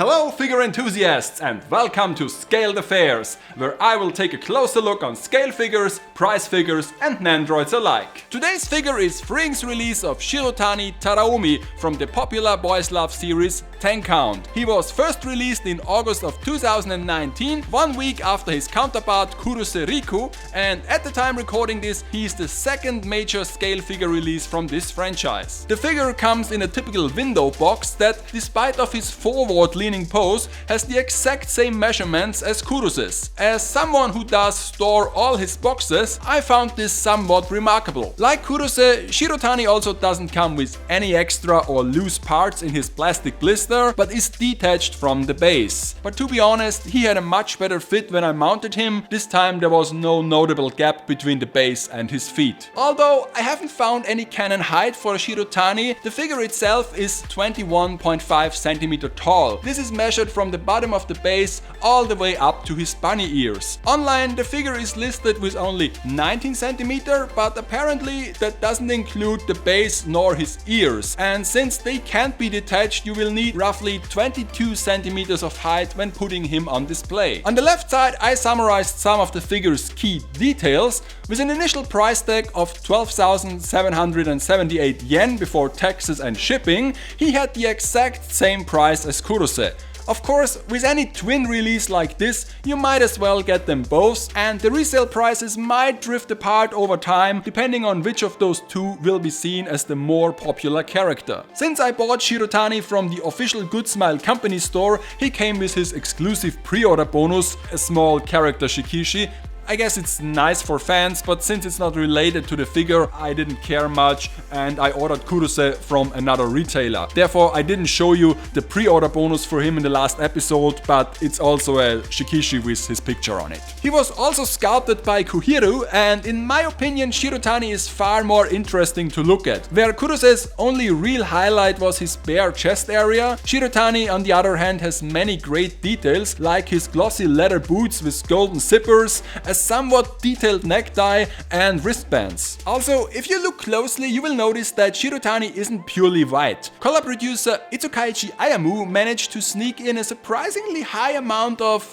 Hello figure enthusiasts and welcome to Scaled Affairs, where I will take a closer look on scale figures, price figures and Nendoroids alike. Today's figure is FREEings release of Shirotani Tadaomi from the popular Boys Love series 10 Count. He was first released in August of 2019, 1 week after his counterpart Kurose Riku, and at the time recording this, he is the second major scale figure release from this franchise. The figure comes in a typical window box that, despite of his forward-leaning pose, has the exact same measurements as Kurose's. As someone who does store all his boxes, I found this somewhat remarkable. Like Kurose, Shirotani also doesn't come with any extra or loose parts in his plastic blister, but is detached from the base. But to be honest, he had a much better fit when I mounted him. This time there was no notable gap between the base and his feet. Although I haven't found any canon height for Shirotani, the figure itself is 21.5 cm tall. This is measured from the bottom of the base all the way up to his bunny ears. Online the figure is listed with only 19 cm, but apparently that doesn't include the base nor his ears. And since they can't be detached, you will need roughly 22 cm of height when putting him on display. On the left side I summarized some of the figure's key details. With an initial price tag of 12,778 yen before taxes and shipping, he had the exact same price as Kurose. Of course, with any twin release like this, you might as well get them both, and the resale prices might drift apart over time depending on which of those two will be seen as the more popular character. Since I bought Shirotani from the official Good Smile company store, he came with his exclusive pre-order bonus, a small character Shikishi. I guess it's nice for fans, but since it's not related to the figure, I didn't care much and I ordered Kurose from another retailer. Therefore, I didn't show you the pre-order bonus for him in the last episode, but it's also a Shikishi with his picture on it. He was also sculpted by Kuhiru, and in my opinion, Shirotani is far more interesting to look at. Where Kurose's only real highlight was his bare chest area, Shirotani on the other hand has many great details, like his glossy leather boots with golden zippers, a somewhat detailed necktie and wristbands. Also, if you look closely, you will notice that Shirotani isn't purely white. Color producer Itsukaichi Ayamu managed to sneak in a surprisingly high amount of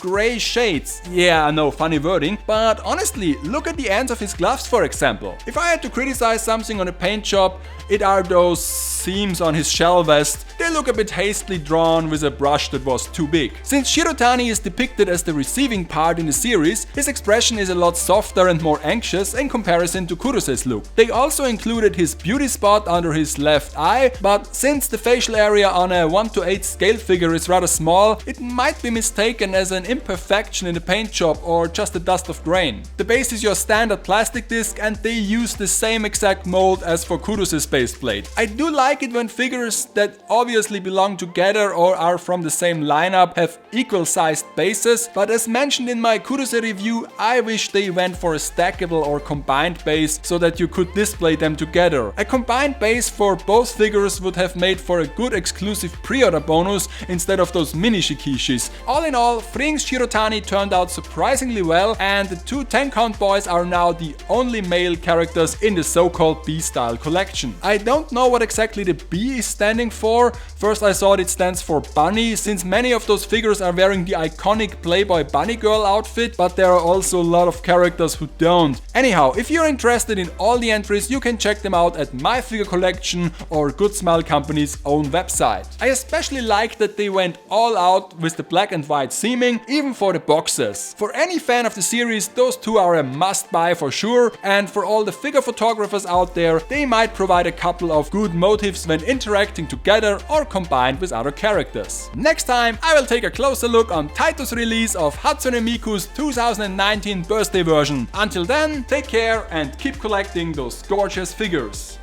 gray shades. Yeah, I know, funny wording, but honestly, look at the ends of his gloves for example. If I had to criticize something on a paint job, it are those seams on his shell vest. They look a bit hastily drawn with a brush that was too big. Since Shirotani is depicted as the receiving part in the series, his expression is a lot softer and more anxious in comparison to Kurose's look. They also included his beauty spot under his left eye, but since the facial area on a 1:8 scale figure is rather small, it might be mistaken as an imperfection in the paint job or just a dust of grain. The base is your standard plastic disc and they use the same exact mold as for Kurose's base plate. I do like it when figures that obviously belong together or are from the same lineup have equal sized bases, but as mentioned in my Kurose review, I wish they went for a stackable or combined base so that you could display them together. A combined base for both figures would have made for a good exclusive pre-order bonus instead of those mini Shikishis. All in all, FREEings Shirotani turned out surprisingly well, and the two 10 count boys are now the only male characters in the so-called B-style collection. I don't know what exactly the B is standing for. First I thought it stands for bunny, since many of those figures are wearing the iconic Playboy bunny girl outfit, but there are also a lot of characters who don't. Anyhow, if you're interested in all the entries, you can check them out at My Figure Collection or Good Smile Company's own website. I especially like that they went all out with the black and white theming, even for the boxes. For any fan of the series, those two are a must buy for sure, and for all the figure photographers out there, they might provide a couple of good motifs when interacting together or combined with other characters. Next time I will take a closer look on Taito's release of Hatsune Miku's 2019 birthday version. Until then, take care and keep collecting those gorgeous figures.